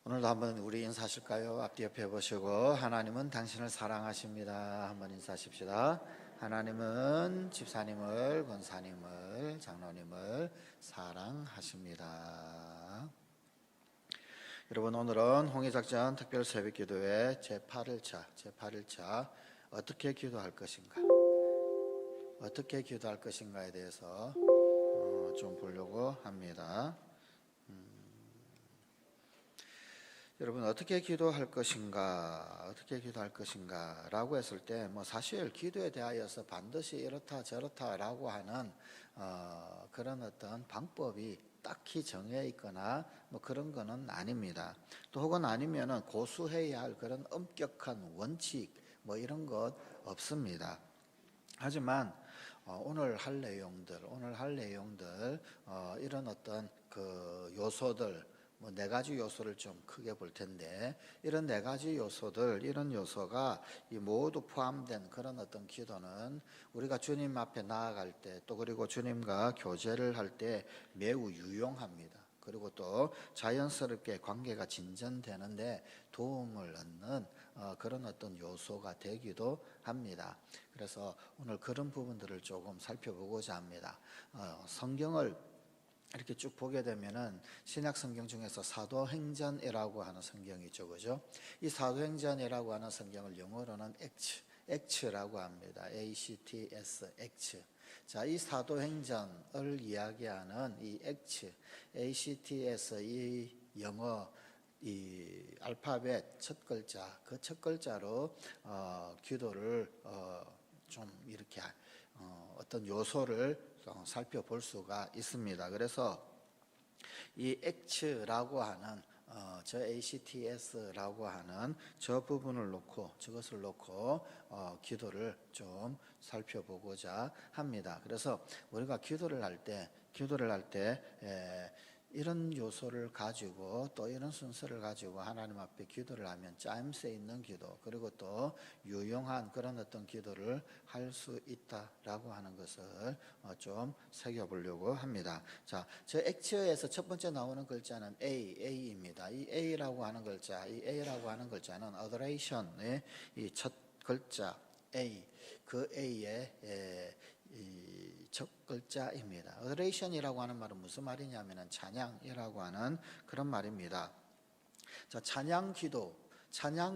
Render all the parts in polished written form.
오늘도 한번 우리 인사하실까요? 앞뒤 옆에 보시고 하나님은 당신을 사랑하십니다. 한번 인사하십시다. 하나님은 집사님을, 권사님을, 장로님을 사랑하십니다. 여러분, 오늘은 홍해작전 특별 새벽기도회 제8일차 어떻게 기도할 것인가, 어떻게 기도할 것인가에 대해서 좀 보려고 합니다. 여러분, 어떻게 기도할 것인가 라고 했을 때 사실 기도에 대하여서 반드시 이렇다 저렇다 라고 하는 그런 어떤 방법이 딱히 정해 있거나 그런 거는 아닙니다. 또 혹은 아니면은 고수해야 할 그런 엄격한 원칙 이런 것 없습니다. 하지만 오늘 할 내용들 이런 어떤 그 요소들 네 가지 요소를 좀 크게 볼 텐데, 이런 네 가지 요소들, 이런 요소가 모두 포함된 그런 어떤 기도는 우리가 주님 앞에 나아갈 때, 또 그리고 주님과 교제를 할 때 매우 유용합니다. 그리고 또 자연스럽게 관계가 진전되는데 도움을 얻는 그런 어떤 요소가 되기도 합니다. 그래서 오늘 그런 부분들을 조금 살펴보고자 합니다. 성경을 이렇게 쭉 보게 되면은 신약 성경 중에서 사도행전이라고 하는 성경이 있죠, 그죠? 이 사도행전이라고 하는 성경을 영어로는 액츠라고 합니다. ACTS, 액츠. 자, 이 사도행전을 이야기하는 이 액츠, ACTS 이 영어 이 알파벳 첫 글자, 그 첫 글자로 기도를 좀 이렇게 어떤 요소를 살펴볼 수가 있습니다. 그래서 이 액츠라고 하는 저 ACTS라고 하는 저 부분을 놓고 저것을 놓고 기도를 좀 살펴보고자 합니다. 그래서 우리가 기도를 할 때 이런 요소를 가지고 또 이런 순서를 가지고 하나님 앞에 기도를 하면 짜임새 있는 기도, 그리고 또 유용한 그런 어떤 기도를 할 수 있다라고 하는 것을 좀 새겨보려고 합니다. 자, 저 액체에서 첫 번째 나오는 글자는 A입니다. 이 A라고 하는 글자는 adoration의 이 첫 글자 A, 그 A의 이 첫 글자입니다. adoration이라고 하는 말은 무슨 말이냐면은 찬양이라고 하는 그런 말입니다. 자, 찬양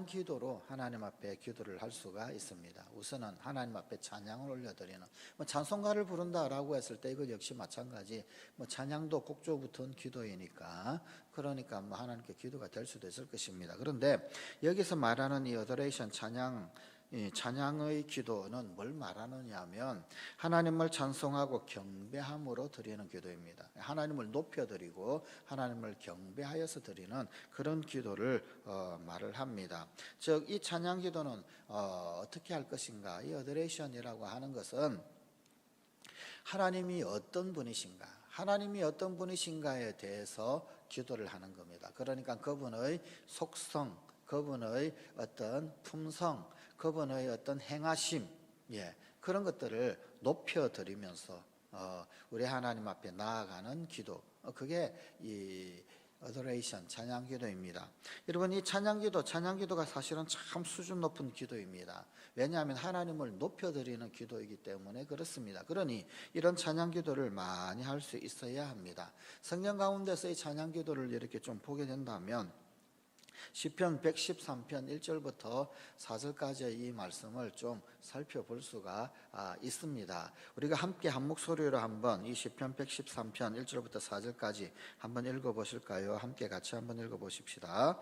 기도로 하나님 앞에 기도를 할 수가 있습니다. 우선은 하나님 앞에 찬양을 올려드리는, 찬송가를 부른다라고 했을 때 이거 역시 마찬가지, 찬양도 곡조 붙은 기도이니까, 그러니까 하나님께 기도가 될 수도 있을 것입니다. 그런데 여기서 말하는 이 어도레이션 이 찬양의 기도는 뭘 말하느냐 하면 하나님을 찬송하고 경배함으로 드리는 기도입니다. 하나님을 높여드리고 하나님을 경배하여서 드리는 그런 기도를 말을 합니다. 즉, 이 찬양 기도는 어떻게 할 것인가, 이 어도레이션이라고 하는 것은 하나님이 어떤 분이신가에 대해서 기도를 하는 겁니다. 그러니까 그분의 속성, 그분의 어떤 품성, 그분의 어떤 행하심, 그런 것들을 높여드리면서 우리 하나님 앞에 나아가는 기도, 그게 이 어도레이션, 찬양기도입니다. 여러분, 이 찬양기도가 사실은 참 수준 높은 기도입니다. 왜냐하면 하나님을 높여드리는 기도이기 때문에 그렇습니다. 그러니 이런 찬양기도를 많이 할 수 있어야 합니다. 성경 가운데서 이 찬양기도를 이렇게 좀 보게 된다면 시편 113편 1절부터 4절까지의 이 말씀을 좀 살펴볼 수가 있습니다. 우리가 함께 한 목소리로 한번 이 시편 113편 1절부터 4절까지 한번 읽어보실까요? 함께 같이 한번 읽어보십시다.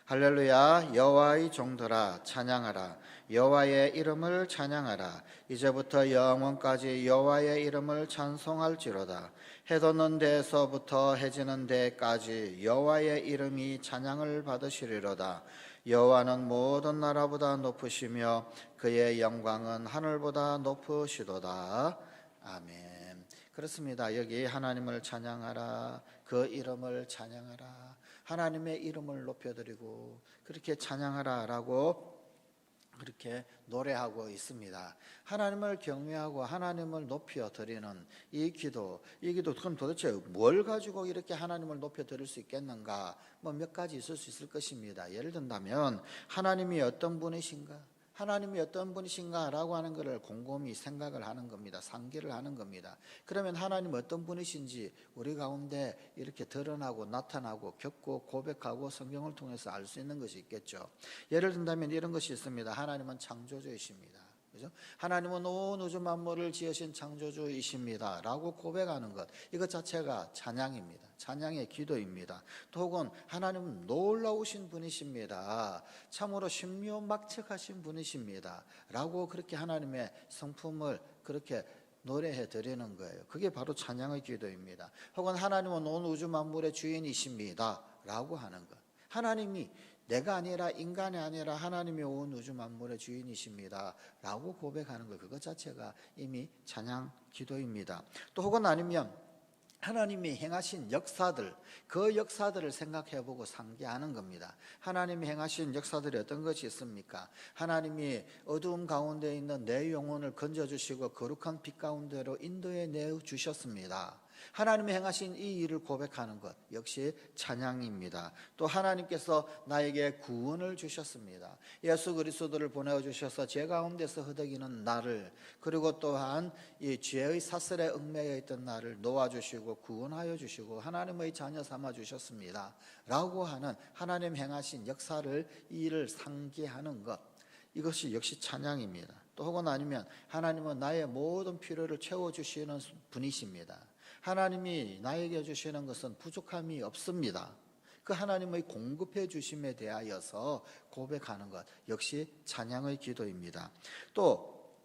할렐루야. 여호와의 종들아 찬양하라. 여호와의 이름을 찬양하라. 이제부터 영원까지 여호와의 이름을 찬송할지로다. 해 돋는 데에서부터 해 지는 데까지 여호와의 이름이 찬양을 받으시리로다. 여호와는 모든 나라보다 높으시며 그의 영광은 하늘보다 높으시도다. 아멘. 그렇습니다. 여기 하나님을 찬양하라, 그 이름을 찬양하라, 하나님의 이름을 높여드리고 그렇게 찬양하라라고 그렇게 노래하고 있습니다. 하나님을 경외하고 하나님을 높여 드리는 이 기도 그럼 도대체 뭘 가지고 이렇게 하나님을 높여 드릴 수 있겠는가? 뭐 몇 가지 있을 수 있을 것입니다. 예를 든다면 하나님이 어떤 분이신가? 하나님이 어떤 분이신가라고 하는 것을 곰곰이 생각을 하는 겁니다. 상기를 하는 겁니다. 그러면 하나님 어떤 분이신지 우리 가운데 이렇게 드러나고 나타나고 겪고 고백하고 성경을 통해서 알 수 있는 것이 있겠죠. 예를 든다면 이런 것이 있습니다. 하나님은 창조주이십니다. 그죠? 하나님은 온 우주 만물을 지으신 창조주이십니다 라고 고백하는 것, 이것 자체가 찬양입니다. 찬양의 기도입니다. 또 혹은 하나님은 놀라우신 분이십니다, 참으로 신묘막측하신 분이십니다 라고 그렇게 하나님의 성품을 그렇게 노래해 드리는 거예요. 그게 바로 찬양의 기도입니다. 혹은 하나님은 온 우주 만물의 주인이십니다 라고 하는 것, 하나님이 내가 아니라 인간이 아니라 하나님이 온 우주 만물의 주인이십니다 라고 고백하는 것, 그것 자체가 이미 찬양 기도입니다. 또 혹은 아니면 하나님이 행하신 역사들, 그 역사들을 생각해보고 상기하는 겁니다. 하나님이 행하신 역사들이 어떤 것이 있습니까? 하나님이 어두움 가운데 있는 내 영혼을 건져주시고 거룩한 빛 가운데로 인도해 내주셨습니다. 하나님이 행하신 이 일을 고백하는 것 역시 찬양입니다. 또 하나님께서 나에게 구원을 주셨습니다. 예수 그리스도를 보내주셔서 죄 가운데서 허덕이는 나를, 그리고 또한 이 죄의 사슬에 얽매여 있던 나를 놓아주시고 구원하여 주시고 하나님의 자녀 삼아 주셨습니다 라고 하는 하나님 행하신 역사를, 이 일을 상기하는 것, 이것이 역시 찬양입니다. 또 혹은 아니면 하나님은 나의 모든 필요를 채워주시는 분이십니다. 하나님이 나에게 주시는 것은 부족함이 없습니다. 그 하나님의 공급해 주심에 대하여서 고백하는 것 역시 찬양의 기도입니다. 또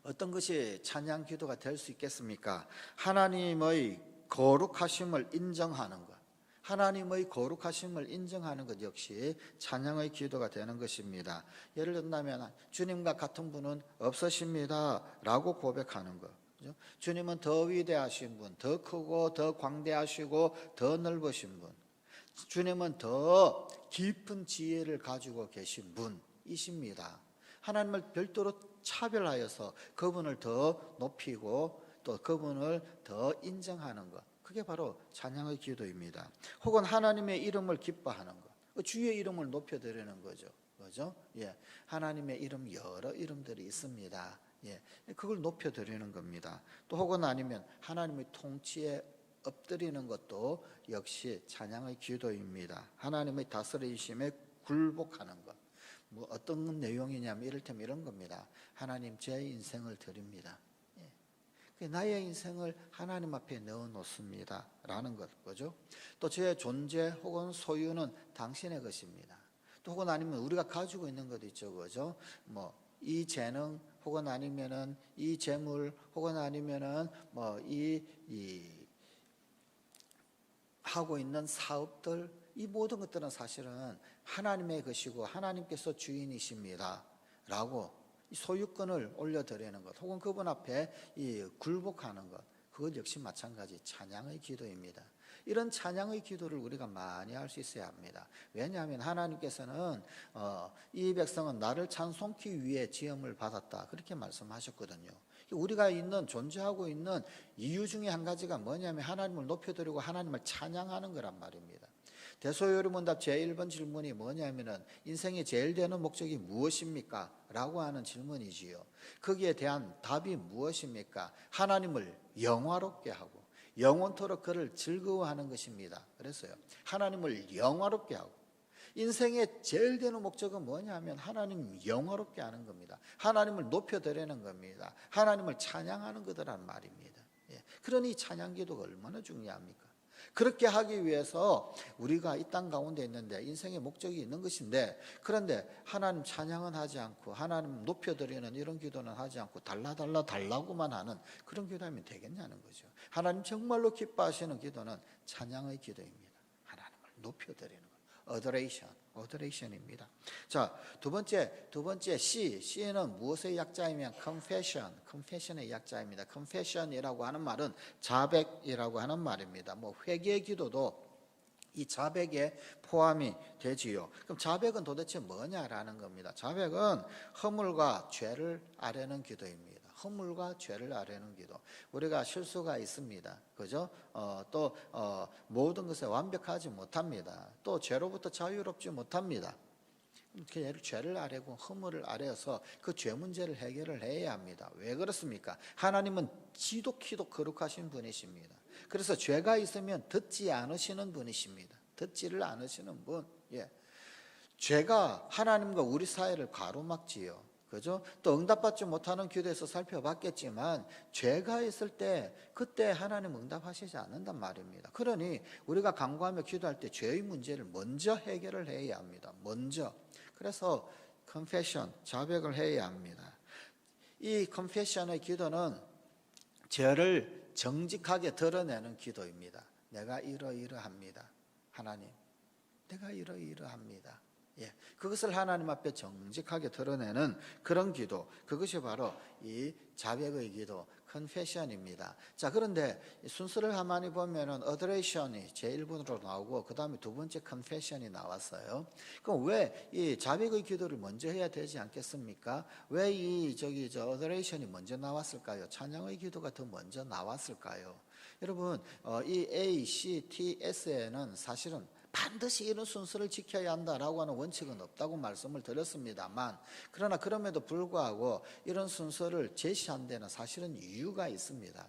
어떤 것이 찬양 기도가 될 수 있겠습니까? 하나님의 거룩하심을 인정하는 것, 하나님의 거룩하심을 인정하는 것 역시 찬양의 기도가 되는 것입니다. 예를 든다면 주님과 같은 분은 없으십니다 라고 고백하는 것, 주님은 더 위대하신 분, 더 크고 더 광대하시고 더 넓으신 분, 주님은 더 깊은 지혜를 가지고 계신 분이십니다. 하나님을 별도로 차별하여서 그분을 더 높이고 또 그분을 더 인정하는 것, 그게 바로 찬양의 기도입니다. 혹은 하나님의 이름을 기뻐하는 것, 주의 이름을 높여드리는 거죠. 그죠? 예, 하나님의 이름 여러 이름들이 있습니다. 예, 그걸 높여드리는 겁니다. 또 혹은 아니면 하나님의 통치에 엎드리는 것도 역시 찬양의 기도입니다. 하나님의 다스리심에 굴복하는 것, 뭐 어떤 내용이냐면 이를테면 이런 겁니다. 하나님, 제 인생을 드립니다. 예, 나의 인생을 하나님 앞에 넣어놓습니다 라는 거죠. 또 제 존재 혹은 소유는 당신의 것입니다. 또 혹은 아니면 우리가 가지고 있는 것 있죠, 그죠? 뭐 이 재능 혹은 아니면은 이 재물 혹은 아니면은 뭐 이 하고 있는 사업들, 이 모든 것들은 사실은 하나님의 것이고 하나님께서 주인이십니다 라고 소유권을 올려드리는 것, 혹은 그분 앞에 이 굴복하는 것, 그것 역시 마찬가지 찬양의 기도입니다. 이런 찬양의 기도를 우리가 많이 할 수 있어야 합니다. 왜냐하면 하나님께서는 이 백성은 나를 찬송기 위해 지음을 받았다 그렇게 말씀하셨거든요. 우리가 존재하고 있는 이유 중에 한 가지가 뭐냐면 하나님을 높여드리고 하나님을 찬양하는 거란 말입니다. 대소요리문답 제1번 질문이 뭐냐면은 인생의 제일 되는 목적이 무엇입니까? 라고 하는 질문이지요. 거기에 대한 답이 무엇입니까? 하나님을 영화롭게 하고 영원토록 그를 즐거워하는 것입니다. 그랬어요. 하나님을 영화롭게 하고, 인생의 제일 되는 목적은 뭐냐면 하나님 영화롭게 하는 겁니다. 하나님을 높여드리는 겁니다. 하나님을 찬양하는 거더란 말입니다. 예. 그러니 찬양 기도가 얼마나 중요합니까? 그렇게 하기 위해서 우리가 이 땅 가운데 있는데 인생의 목적이 있는 것인데, 그런데 하나님 찬양은 하지 않고 하나님 높여드리는 이런 기도는 하지 않고 달라고만 하는 그런 기도하면 되겠냐는 거죠. 하나님 정말로 기뻐하시는 기도는 찬양의 기도입니다. 하나님을 높여드리는 것, adoration입니다. 자, 두 번째 C는 무엇의 약자이면 confession의 약자입니다. confession이라고 하는 말은 자백이라고 하는 말입니다. 뭐 회개 기도도 이 자백에 포함이 되지요. 그럼 자백은 도대체 뭐냐라는 겁니다. 자백은 허물과 죄를 아뢰는 기도입니다. 허물과 죄를 아뢰는 기도. 우리가 실수가 있습니다. 그죠? 모든 것에 완벽하지 못합니다. 또 죄로부터 자유롭지 못합니다. 죄를 아뢰고 허물을 아뢰어서 그 죄 문제를 해결을 해야 합니다. 왜 그렇습니까? 하나님은 지독히도 거룩하신 분이십니다. 그래서 죄가 있으면 듣지 않으시는 분이십니다. 듣지를 않으시는 분. 예. 죄가 하나님과 우리 사이를 가로막지요. 그죠? 또 응답받지 못하는 기도에서 살펴봤겠지만 죄가 있을 때 그때 하나님 응답하시지 않는단 말입니다. 그러니 우리가 간구하며 기도할 때 죄의 문제를 먼저 해결을 해야 합니다. 먼저. 그래서 confession, 자백을 해야 합니다. 이 confession의 기도는 죄를 정직하게 드러내는 기도입니다. 내가 이러이러합니다. 하나님, 내가 이러이러합니다. 예, 그것을 하나님 앞에 정직하게 드러내는 그런 기도, 그것이 바로 이 자백의 기도, confession입니다. 자, 그런데 순서를 가만히 보면은 adoration이 제1번으로 나오고 그 다음에 두 번째 confession이 나왔어요. 그럼 왜 이 자백의 기도를 먼저 해야 되지 않겠습니까? 왜 adoration이 먼저 나왔을까요? 찬양의 기도가 더 먼저 나왔을까요? 여러분, 이 A, C, T, S에는 사실은 반드시 이런 순서를 지켜야 한다라고 하는 원칙은 없다고 말씀을 드렸습니다만, 그러나 그럼에도 불구하고 이런 순서를 제시한 데는 사실은 이유가 있습니다.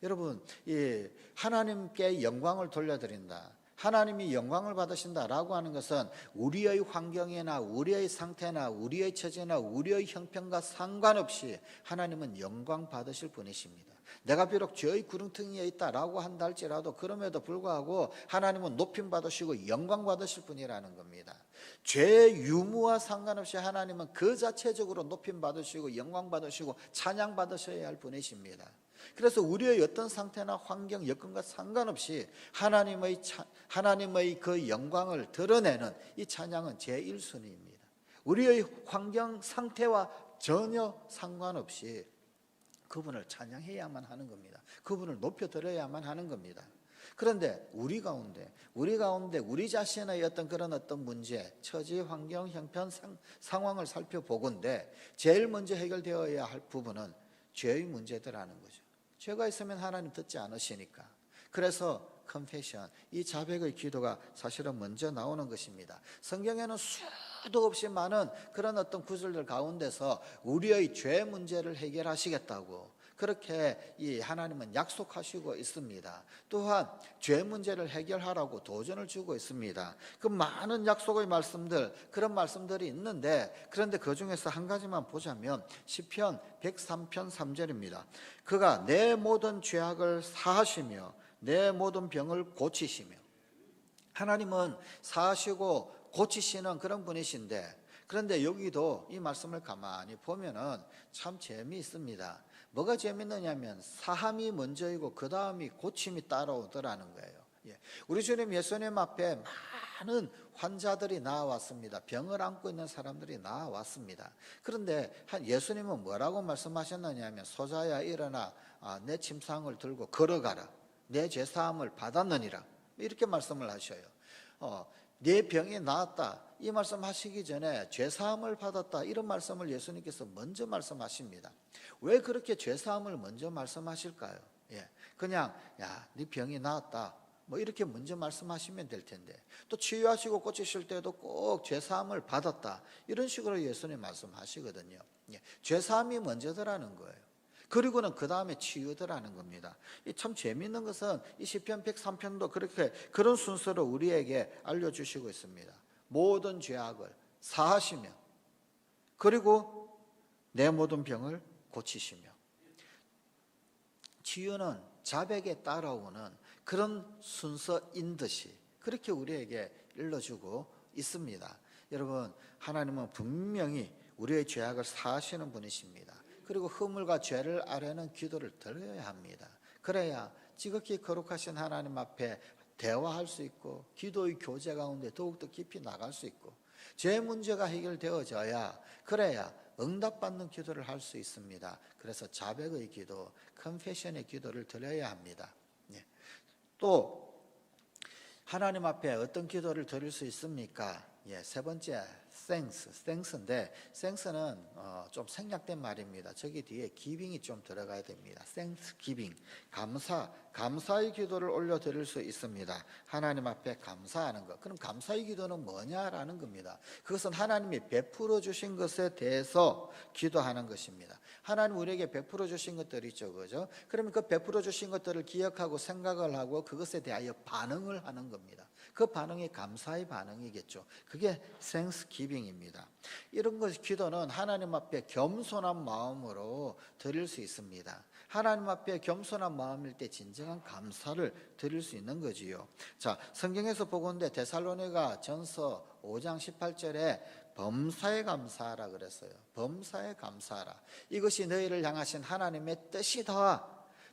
여러분, 이 하나님께 영광을 돌려드린다, 하나님이 영광을 받으신다라고 하는 것은 우리의 환경이나 우리의 상태나 우리의 처지나 우리의 형편과 상관없이 하나님은 영광 받으실 분이십니다. 내가 비록 죄의 구렁텅이에 있다라고 한다 할지라도 그럼에도 불구하고 하나님은 높임 받으시고 영광 받으실 분이라는 겁니다. 죄의 유무와 상관없이 하나님은 그 자체적으로 높임 받으시고 영광 받으시고 찬양 받으셔야 할 분이십니다. 그래서 우리의 어떤 상태나 환경, 여건과 상관없이 하나님의 그 영광을 드러내는 이 찬양은 제1순위입니다. 우리의 환경 상태와 전혀 상관없이 그분을 찬양해야만 하는 겁니다. 그분을 높여드려야만 하는 겁니다. 그런데 우리 가운데 우리 자신의 어떤 문제, 처지, 환경, 형편, 상황을 살펴보건대 제일 먼저 해결되어야 할 부분은 죄의 문제더라는 거죠. 죄가 있으면 하나님 듣지 않으시니까. 그래서 confession, 이 자백의 기도가 사실은 먼저 나오는 것입니다. 성경에는 수도 없이 많은 그런 어떤 구절들 가운데서 우리의 죄 문제를 해결하시겠다고 그렇게 이 하나님은 약속하시고 있습니다. 또한 죄 문제를 해결하라고 도전을 주고 있습니다. 그 많은 약속의 말씀들, 그런 말씀들이 있는데, 그런데 그 중에서 한 가지만 보자면 시편 103편 3절입니다. 그가 내 모든 죄악을 사하시며 내 모든 병을 고치시며. 하나님은 사하시고 고치시는 그런 분이신데, 그런데 여기도 이 말씀을 가만히 보면은 참 재미있습니다. 뭐가 재밌느냐면 사함이 먼저이고 그 다음이 고침이 따라오더라는 거예요. 우리 주님 예수님 앞에 많은 환자들이 나왔습니다. 병을 안고 있는 사람들이 나왔습니다. 그런데 예수님은 뭐라고 말씀하셨느냐면 소자야 일어나 내 침상을 들고 걸어가라. 내 죄사함을 받았느니라. 이렇게 말씀을 하셔요. 내 병이 나았다, 이 말씀하시기 전에 죄사함을 받았다, 이런 말씀을 예수님께서 먼저 말씀하십니다. 왜 그렇게 죄사함을 먼저 말씀하실까요? 그냥 네 병이 나았다 뭐 이렇게 먼저 말씀하시면 될 텐데, 또 치유하시고 고치실 때도 꼭 죄사함을 받았다 이런 식으로 예수님 말씀하시거든요. 죄사함이 먼저더라는 거예요. 그리고는 그 다음에 치유더라는 겁니다. 참 재미있는 것은 이 시편 103편도 그런 순서로 우리에게 알려주시고 있습니다. 모든 죄악을 사하시며 그리고 내 모든 병을 고치시며. 치유는 자백에 따라오는 그런 순서인 듯이 그렇게 우리에게 일러주고 있습니다. 여러분, 하나님은 분명히 우리의 죄악을 사하시는 분이십니다. 그리고 허물과 죄를 아뢰는 기도를 드려야 합니다. 그래야 지극히 거룩하신 하나님 앞에 대화할 수 있고 기도의 교제 가운데 더욱더 깊이 나갈 수 있고 죄 문제가 해결되어져야, 그래야 응답받는 기도를 할 수 있습니다. 그래서 자백의 기도, confession의 기도를 드려야 합니다. 또 하나님 앞에 어떤 기도를 드릴 수 있습니까? 예, 세 번째 thanks인데 thanks는 좀 생략된 말입니다. 저기 뒤에 giving이 좀 들어가야 됩니다. thanksgiving, 감사의 기도를 올려드릴 수 있습니다. 하나님 앞에 감사하는 것. 그럼 감사의 기도는 뭐냐라는 겁니다. 그것은 하나님이 베풀어 주신 것에 대해서 기도하는 것입니다. 하나님 우리에게 베풀어 주신 것들이 있죠, 그죠? 그러면 그 베풀어 주신 것들을 기억하고 생각을 하고 그것에 대하여 반응을 하는 겁니다. 그 반응이 감사의 반응이겠죠. 그게 thanksgiving입니다. 이런 것 기도는 하나님 앞에 겸손한 마음으로 드릴 수 있습니다. 하나님 앞에 겸손한 마음일 때 진정한 감사를 드릴 수 있는 거지요. 자, 성경에서 보건대 데살로니가 전서 5장 18절에 범사에 감사하라 그랬어요. 범사에 감사하라. 이것이 너희를 향하신 하나님의 뜻이다.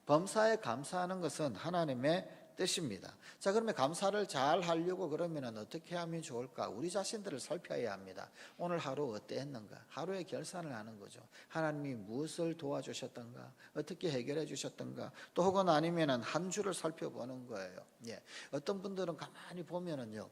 범사에 감사하는 것은 하나님의 뜻입니다. 자, 그러면 감사를 잘 하려고 그러면 어떻게 하면 좋을까? 우리 자신들을 살펴야 합니다. 오늘 하루 어땠는가? 하루의 결산을 하는 거죠. 하나님이 무엇을 도와주셨던가? 어떻게 해결해 주셨던가? 또 혹은 아니면 한 주를 살펴보는 거예요. 예. 어떤 분들은 가만히 보면은요.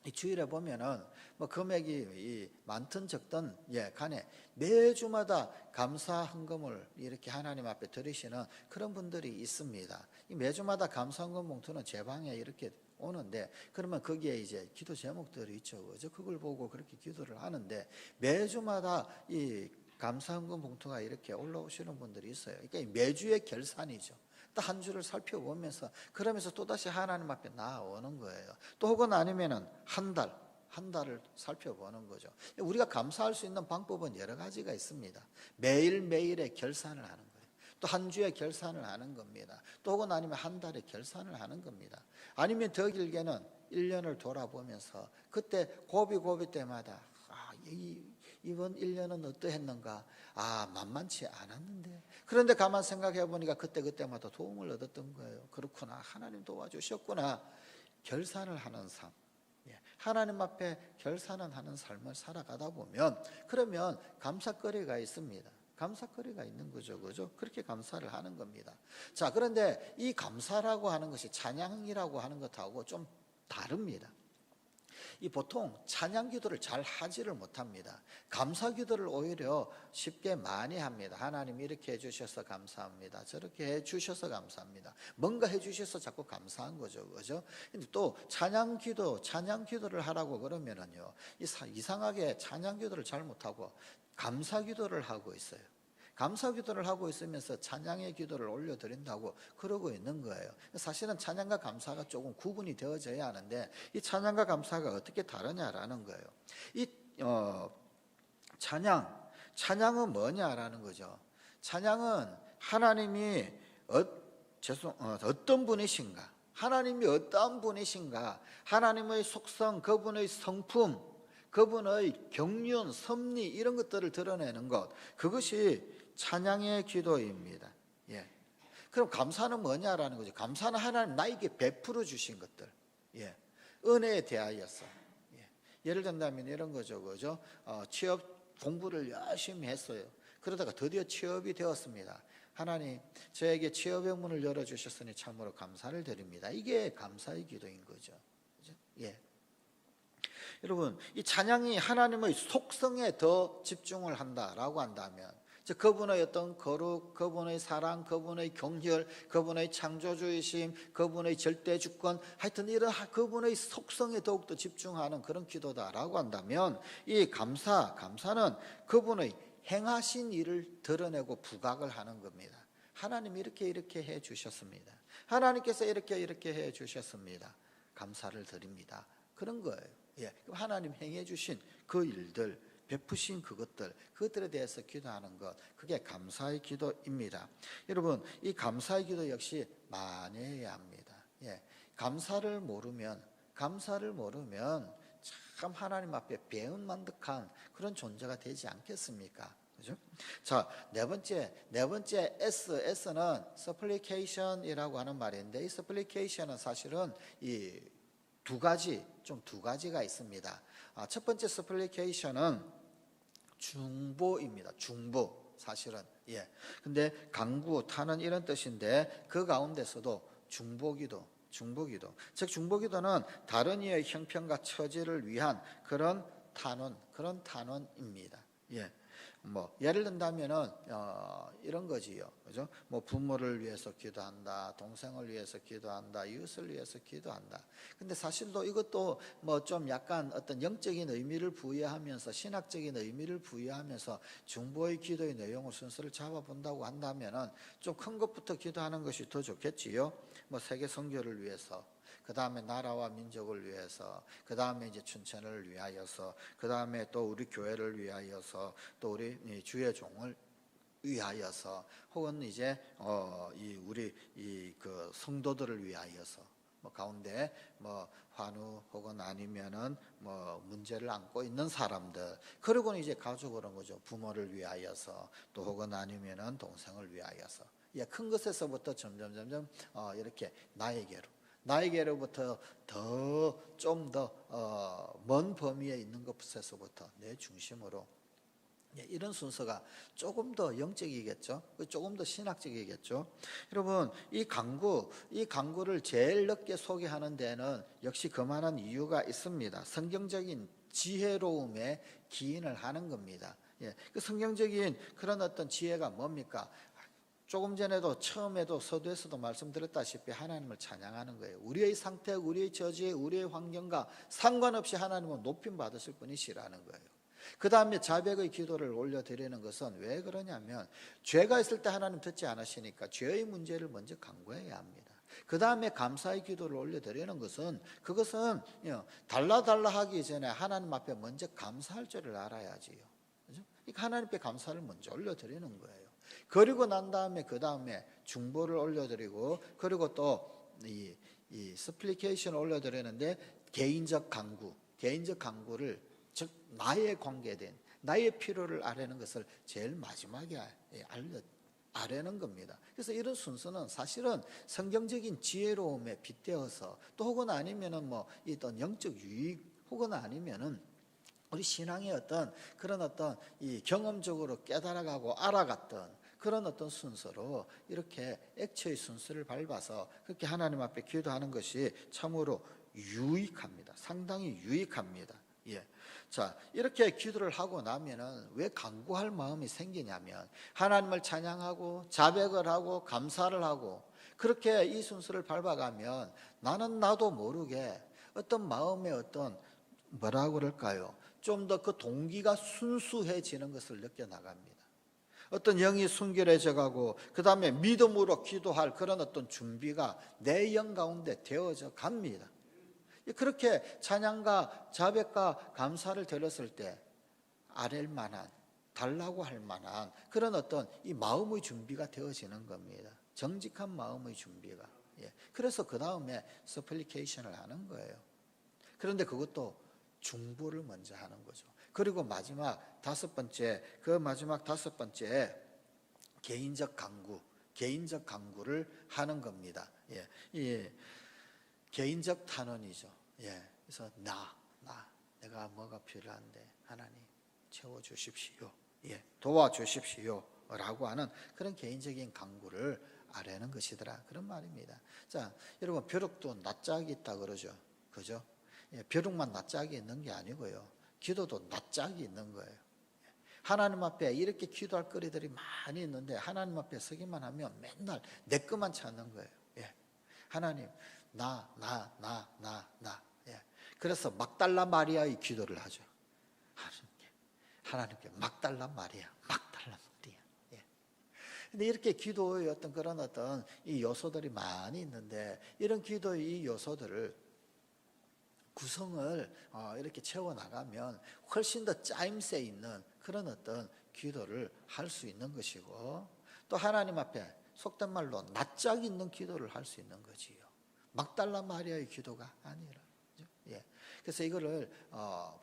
이 주일에 보면은 뭐 금액이 많든 적든 간에 매주마다 감사 헌금을 이렇게 하나님 앞에 드리시는 그런 분들이 있습니다. 이 매주마다 감사 헌금 봉투는 제 방에 이렇게 오는데 그러면 거기에 이제 기도 제목들이 있죠. 그죠? 그걸 보고 그렇게 기도를 하는데 매주마다 이 감사 헌금 봉투가 이렇게 올라오시는 분들이 있어요. 그러니까 매주의 결산이죠. 또 한 주를 살펴보면서 그러면서 또다시 하나님 앞에 나아오는 거예요. 또 혹은 아니면은 한 달을 살펴보는 거죠. 우리가 감사할 수 있는 방법은 여러 가지가 있습니다. 매일매일의 결산을 하는 거예요. 또 한 주의 결산을 하는 겁니다. 또 혹은 아니면 한 달의 결산을 하는 겁니다. 아니면 더 길게는 1년을 돌아보면서 그때 고비 때마다 이번 1년은 어떠했는가? 만만치 않았는데. 그런데 가만 생각해 보니까 그때마다 도움을 얻었던 거예요. 그렇구나. 하나님 도와주셨구나. 결산을 하는 삶. 하나님 앞에 결산을 하는 삶을 살아가다 보면 그러면 감사거리가 있습니다. 감사거리가 있는 거죠. 그죠? 그렇게 감사를 하는 겁니다. 자, 그런데 이 감사라고 하는 것이 찬양이라고 하는 것하고 좀 다릅니다. 이 보통 찬양 기도를 잘 하지를 못합니다. 감사 기도를 오히려 쉽게 많이 합니다. 하나님 이렇게 해주셔서 감사합니다. 저렇게 해주셔서 감사합니다. 뭔가 해주셔서 자꾸 감사한 거죠, 그죠? 근데 또 찬양 기도를 하라고 그러면은요, 이상하게 찬양 기도를 잘 못하고 감사 기도를 하고 있어요. 감사 기도를 하고 있으면서 찬양의 기도를 올려드린다고 그러고 있는 거예요. 사실은 찬양과 감사가 조금 구분이 되어져야 하는데 이 찬양과 감사가 어떻게 다르냐라는 거예요. 이 찬양은 뭐냐라는 거죠. 찬양은 하나님이 어떤 분이신가, 하나님이 어떠한 분이신가, 하나님의 속성, 그분의 성품, 그분의 경륜, 섭리 이런 것들을 드러내는 것, 그것이 찬양의 기도입니다. 그럼 감사는 뭐냐라는 거죠. 감사는 하나님 나에게 베풀어 주신 것들, 은혜에 대하여서. 예를 든다면 이런 거죠, 그죠? 취업 공부를 열심히 했어요. 그러다가 드디어 취업이 되었습니다. 하나님, 저에게 취업의 문을 열어주셨으니 참으로 감사를 드립니다. 이게 감사의 기도인 거죠. 그죠? 여러분, 이 찬양이 하나님의 속성에 더 집중을 한다라고 한다면, 그분의 어떤 거룩, 그분의 사랑, 그분의 경혈, 그분의 창조주의심, 그분의 절대주권, 하여튼 이런 그분의 속성에 더욱더 집중하는 그런 기도다라고 한다면 이 감사는 그분의 행하신 일을 드러내고 부각을 하는 겁니다. 하나님 이렇게 해 주셨습니다. 하나님께서 이렇게 해 주셨습니다. 감사를 드립니다. 그런 거예요. 하나님 행해 주신 그 일들, 베푸신 그것들에 대해서 기도하는 것, 그게 감사의 기도입니다. 여러분, 이 감사의 기도 역시 많이 해야 합니다. 감사를 모르면 참 하나님 앞에 배은만득한 그런 존재가 되지 않겠습니까? 그죠? 자, 네 번째 S는 supplication이라고 하는 말인데, 이 supplication은 사실은 이 두 가지가 있습니다. 첫 번째 supplication은 중보입니다. 중보, 사실은. 근데 강구, 타는 이런 뜻인데 그 가운데서도 중보기도 중보기도. 즉 중보기도는 다른 이의 형편과 처지를 위한 그런 탄원입니다. 예. 뭐 예를 든다면은 이런 거지요, 그죠? 뭐 부모를 위해서 기도한다, 동생을 위해서 기도한다, 이웃을 위해서 기도한다. 근데 사실도 이것도 뭐 좀 약간 어떤 영적인 의미를 부여하면서 신학적인 의미를 부여하면서 중보의 기도의 내용을 순서를 잡아본다고 한다면은 좀 큰 것부터 기도하는 것이 더 좋겠지요. 뭐 세계 선교를 위해서, 그 다음에 나라와 민족을 위해서, 그 다음에 이제 춘천을 위하여서, 그 다음에 또 우리 교회를 위하여서, 또 우리 주의 종을 위하여서, 혹은 이제 우리 그 성도들을 위하여서, 뭐 가운데 뭐 환우 혹은 아니면은 뭐 문제를 안고 있는 사람들, 그리고는 이제 가족으로 거죠. 부모를 위하여서, 또 혹은 아니면은 동생을 위하여서. 예, 큰 것에서부터 점점 이렇게 나에게로부터 좀 더 먼 범위에 있는 것에서부터 내 중심으로, 이런 순서가 조금 더 영적이겠죠. 조금 더 신학적이겠죠. 여러분, 이 강구를 제일 늦게 소개하는 데는 역시 그만한 이유가 있습니다. 성경적인 지혜로움에 기인을 하는 겁니다. 예, 그 성경적인 그런 어떤 지혜가 뭡니까? 조금 전에도 처음에도 서두에서도 말씀드렸다시피 하나님을 찬양하는 거예요. 우리의 상태, 우리의 처지, 우리의 환경과 상관없이 하나님은 높임 받으실 분이시라는 거예요. 그 다음에 자백의 기도를 올려드리는 것은 왜 그러냐면, 죄가 있을 때 하나님 듣지 않으시니까 죄의 문제를 먼저 간구해야 합니다. 그 다음에 감사의 기도를 올려드리는 것은, 그것은 달라 하기 전에 하나님 앞에 먼저 감사할 줄을 알아야지요. 그죠? 하나님 앞에 감사를 먼저 올려드리는 거예요. 그리고 난 다음에 그 다음에 중보를 올려드리고, 그리고 또 이 스플리케이션을 올려드리는데, 개인적 강구를, 즉 나의 관계된 나의 필요를 아뢰는 것을 제일 마지막에 아뢰는 겁니다. 그래서 이런 순서는 사실은 성경적인 지혜로움에 빗대어서, 또 혹은 아니면은 뭐 어떤 영적 유익, 혹은 아니면은 우리 신앙의 그런 이 경험적으로 깨달아가고 알아갔던 그런 어떤 순서로, 이렇게 액체의 순서를 밟아서 그렇게 하나님 앞에 기도하는 것이 참으로 유익합니다. 상당히 유익합니다. 예. 자, 이렇게 기도를 하고 나면은 왜 간구할 마음이 생기냐면, 하나님을 찬양하고 자백을 하고 감사를 하고, 그렇게 이 순서를 밟아가면 나는 나도 모르게 어떤 마음의 뭐라고 그럴까요? 좀 더 그 동기가 순수해지는 것을 느껴나갑니다. 어떤 영이 순결해져 가고, 그 다음에 믿음으로 기도할 그런 어떤 준비가 내 영 가운데 되어져 갑니다. 그렇게 찬양과 자백과 감사를 드렸을 때 아랠 만한, 달라고 할 만한 그런 어떤 이 마음의 준비가 되어지는 겁니다. 정직한 마음의 준비가. 예. 그래서 그 다음에 서플리케이션을 하는 거예요. 그런데 그것도 중보를 먼저 하는 거죠. 그리고 마지막 다섯 번째 개인적 강구를 하는 겁니다. 예. 예. 개인적 탄원이죠. 예. 그래서 내가 뭐가 필요한데 하나님 채워주십시오. 예. 도와주십시오. 라고 하는 그런 개인적인 강구를 아뢰는 것이더라. 그런 말입니다. 자, 여러분, 벼룩도 낯짝이 있다 그러죠. 그죠? 예, 벼룩만 낯짝이 있는 게 아니고요. 기도도 낯짝이 있는 거예요. 하나님 앞에 이렇게 기도할 거리들이 많이 있는데, 하나님 앞에 서기만 하면 맨날 내 것만 찾는 거예요. 예. 하나님, 나. 예. 그래서 막달라 마리아의 기도를 하죠. 하나님께 막달라 마리아. 예. 근데 이렇게 기도의 그런 이 요소들이 많이 있는데, 이런 기도의 이 요소들을 구성을 이렇게 채워나가면 훨씬 더 짜임새 있는 그런 기도를 할 수 있는 것이고, 또 하나님 앞에 속된 말로 낯짝 있는 기도를 할 수 있는 거지요. 막달라 마리아의 기도가 아니라. 예. 그래서 이거를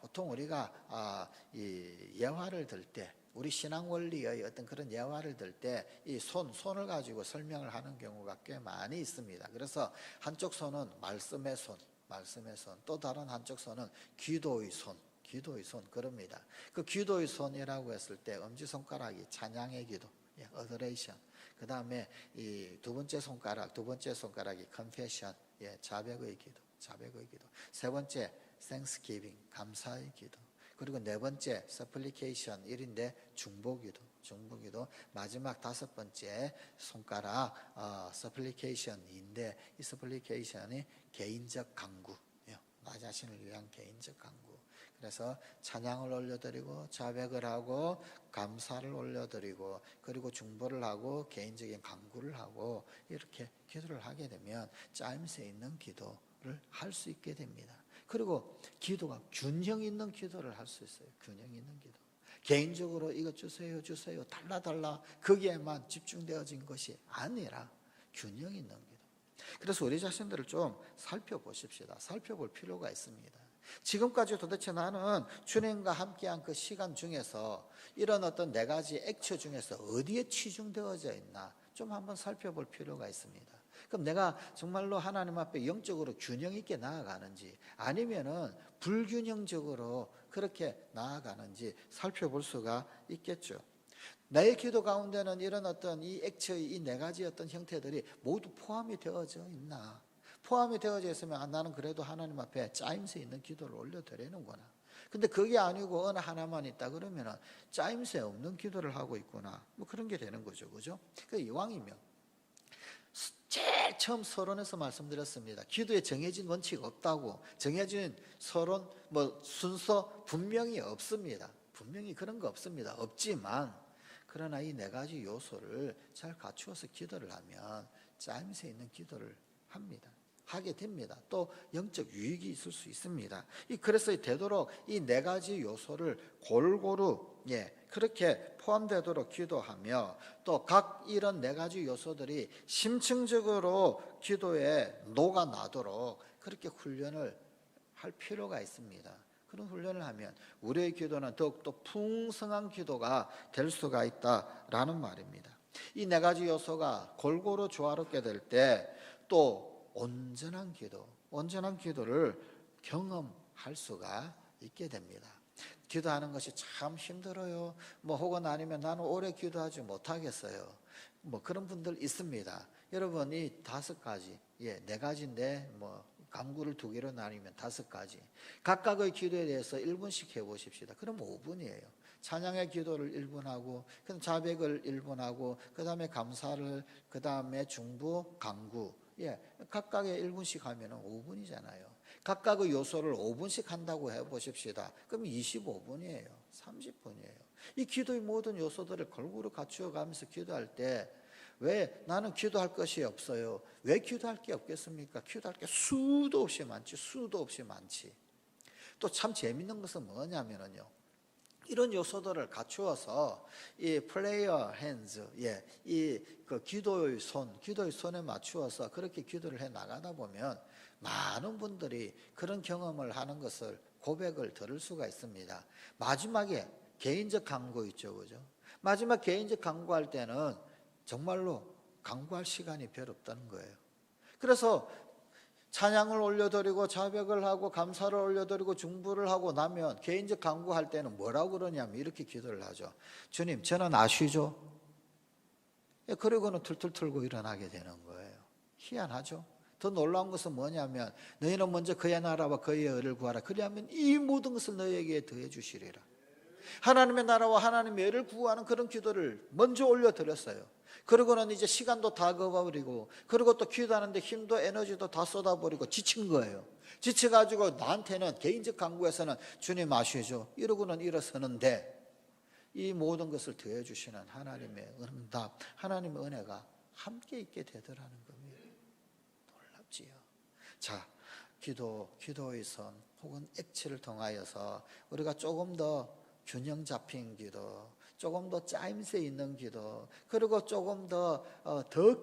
보통 우리가 이 예화를 들 때, 우리 신앙 원리의 그런 예화를 들 때 이 손을 가지고 설명을 하는 경우가 꽤 많이 있습니다. 그래서 한쪽 손은 말씀의 손, 또 다른 한쪽 손은 기도의 손 그럽니다. 그 기도의 손이라고 했을 때 엄지손가락이 찬양의 기도, 어더레이션. 그 다음에 이 두 번째 손가락이 컨페션, 예, 자백의 기도, 자백의 기도. 세 번째, Thanksgiving, 감사의 기도. 그리고 네 번째, Supplication, 1인데 중보기도, 중보기도. 마지막 다섯 번째 손가락 Supplication인데 이 Supplication이 개인적 간구, 나 자신을 위한 개인적 간구. 그래서 찬양을 올려드리고 자백을 하고 감사를 올려드리고 그리고 중보를 하고 개인적인 간구를 하고 이렇게 기도를 하게 되면 짜임새 있는 기도를 할 수 있게 됩니다. 그리고 기도가 균형 있는 기도를 할 수 있어요. 균형 있는 기도. 개인적으로 이것 주세요 주세요 달라 거기에만 집중되어진 것이 아니라 균형 있는 기도. 그래서 우리 자신들을 좀 살펴보십시다. 살펴볼 필요가 있습니다. 지금까지 도대체 나는 주님과 함께한 그 시간 중에서 이런 어떤 네 가지 액처 중에서 어디에 치중되어져 있나 좀 한번 살펴볼 필요가 있습니다. 그럼 내가 정말로 하나님 앞에 영적으로 균형 있게 나아가는지 아니면은 불균형적으로 그렇게 나아가는지 살펴볼 수가 있겠죠. 나의 기도 가운데는 이런 어떤 이 액처의 이 네 가지 어떤 형태들이 모두 포함이 되어져 있나? 포함이 되어져 있으면 나는 그래도 하나님 앞에 짜임새 있는 기도를 올려드리는구나. 근데 그게 아니고 어느 하나만 있다 그러면은 짜임새 없는 기도를 하고 있구나. 뭐 그런 게 되는 거죠, 그죠? 그 이왕이면 제일 처음 서론에서 말씀드렸습니다. 기도에 정해진 원칙 없다고. 정해진 서론 뭐 순서 분명히 없습니다. 분명히 그런 거 없습니다. 없지만 그러나 이 네 가지 요소를 잘 갖추어서 기도를 하면 짜임새 있는 기도를 합니다. 하게 됩니다. 또 영적 유익이 있을 수 있습니다. 그래서 되도록 이 네 가지 요소를 골고루 그렇게 포함되도록 기도하며 또 각 이런 네 가지 요소들이 심층적으로 기도에 녹아나도록 그렇게 훈련을 할 필요가 있습니다. 그런 훈련을 하면 우리의 기도는 더욱더 풍성한 기도가 될 수가 있다라는 말입니다. 이 네 가지 요소가 골고루 조화롭게 될 때 또 온전한 기도를 경험할 수가 있게 됩니다. 기도하는 것이 참 힘들어요. 뭐 혹은 아니면 나는 오래 기도하지 못하겠어요. 뭐 그런 분들 있습니다. 여러분 이 다섯 가지, 네 가지인데 뭐 간구를 두 개로 나누면 다섯 가지. 각각의 기도에 대해서 1분씩 해보십시다. 그럼 5분이에요. 찬양의 기도를 1분 하고, 그다음 자백을 1분 하고, 그 다음에 감사를, 그 다음에 중보, 간구. 각각의 1분씩 하면 5분이잖아요. 각각의 요소를 5분씩 한다고 해보십시다. 그럼 25분이에요. 30분이에요. 이 기도의 모든 요소들을 골고루 갖추어 가면서 기도할 때 왜 나는 기도할 것이 없어요? 왜 기도할 게 없겠습니까? 기도할 게 수도 없이 많지. 또 참 재밌는 것은 뭐냐면요. 이런 요소들을 갖추어서 이 플레이어 핸즈, 그 기도의 손에 맞추어서 그렇게 기도를 해 나가다 보면 많은 분들이 그런 경험을 하는 것을 고백을 들을 수가 있습니다. 마지막에 개인적 간구 있죠, 그죠? 마지막 개인적 간구할 때는 정말로 간구할 시간이 별로 없다는 거예요. 그래서 찬양을 올려드리고 자백을 하고 감사를 올려드리고 중보를 하고 나면 개인적 간구할 때는 뭐라고 그러냐면 이렇게 기도를 하죠. 주님, 저는 아시죠? 그리고는 툴툴 털고 일어나게 되는 거예요. 희한하죠? 더 놀라운 것은 뭐냐면 너희는 먼저 그의 나라와 그의 의를 구하라. 그리하면 이 모든 것을 너희에게 더해 주시리라. 하나님의 나라와 하나님의 의를 구하는 그런 기도를 먼저 올려드렸어요. 그리고는 이제 시간도 다 거버리고 그리고 또 기도하는데 힘도 에너지도 다 쏟아버리고 지친 거예요. 지쳐가지고 나한테는 개인적 간구에서는 주님 아시죠? 이러고는 일어서는데 이 모든 것을 더해 주시는 하나님의 응답, 하나님의 은혜가 함께 있게 되더라는 겁니다. 놀랍지요. 자, 기도의 선 혹은 액체를 통하여서 우리가 조금 더 균형 잡힌 기도, 조금 더 짜임새 있는 기도, 그리고 조금 더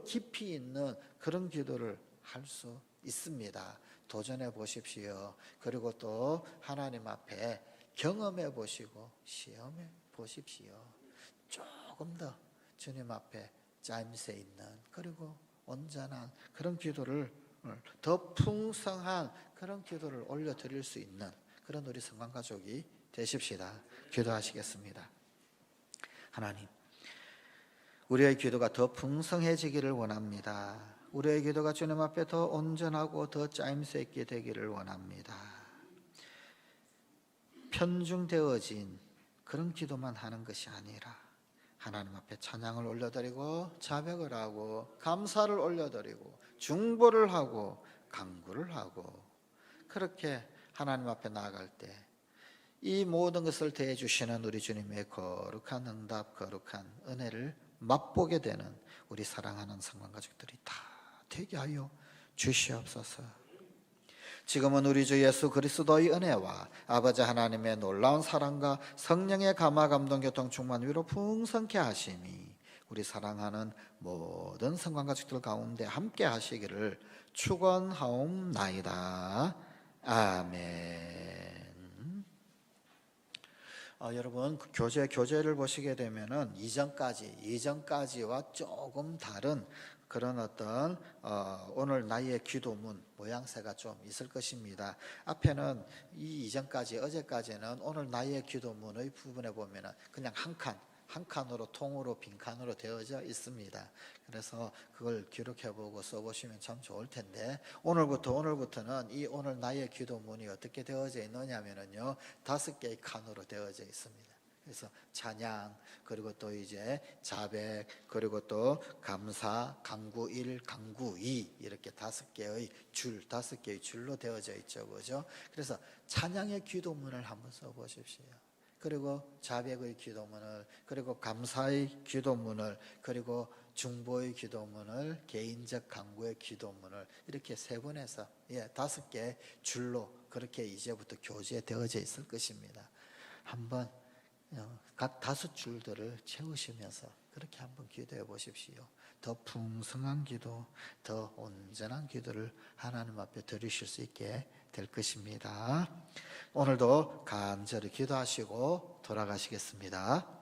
깊이 있는 그런 기도를 할 수 있습니다. 도전해 보십시오. 그리고 또 하나님 앞에 경험해 보시고 시험해 보십시오. 조금 더 주님 앞에 짜임새 있는 그리고 온전한 그런 기도를 더 풍성한 그런 기도를 올려드릴 수 있는 그런 우리 성관가족이 되십시다. 기도하시겠습니다. 하나님, 우리의 기도가 더 풍성해지기를 원합니다. 우리의 기도가 주님 앞에 더 온전하고 더 짜임새 있게 되기를 원합니다. 편중되어진 그런 기도만 하는 것이 아니라 하나님 앞에 찬양을 올려드리고 자백을 하고 감사를 올려드리고 중보를 하고 간구를 하고 그렇게 하나님 앞에 나아갈 때 이 모든 것을 대해 주시는 우리 주님의 거룩한 응답, 거룩한 은혜를 맛보게 되는 우리 사랑하는 성만가족들이 다 되게 하여 주시옵소서. 지금은 우리 주 예수 그리스도의 은혜와 아버지 하나님의 놀라운 사랑과 성령의 감화 감동 교통 충만 위로 풍성케 하심이 우리 사랑하는 모든 성만가족들 가운데 함께 하시기를 축원하옵나이다. 아멘. 여러분 교재를 보시게 되면은 이전까지와 조금 다른 그런 어떤 오늘 나의 기도문 모양새가 좀 있을 것입니다. 앞에는 이전까지 어제까지는 오늘 나의 기도문의 부분에 보면은 그냥 한 칸으로 통으로 빈칸으로 되어져 있습니다. 그래서 그걸 기록해보고 써보시면 참 좋을 텐데 오늘부터는 이 오늘 나의 기도문이 어떻게 되어져 있느냐면요 5개의 칸으로 되어져 있습니다. 그래서 찬양, 그리고 또 이제 자백, 그리고 또 감사, 간구 1, 간구 2 이렇게 5개의 줄로 되어져 있죠, 그죠? 그래서 찬양의 기도문을 한번 써보십시오. 그리고 자백의 기도문을, 그리고 감사의 기도문을, 그리고 중보의 기도문을, 개인적 간구의 기도문을 이렇게 세 번에서 5개 줄로 그렇게 이제부터 교재에 되어져 있을 것입니다. 한번 각 5줄들을 채우시면서 그렇게 한번 기도해 보십시오. 더 풍성한 기도, 더 온전한 기도를 하나님 앞에 드리실 수 있게 될 것입니다. 오늘도 간절히 기도하시고 돌아가시겠습니다.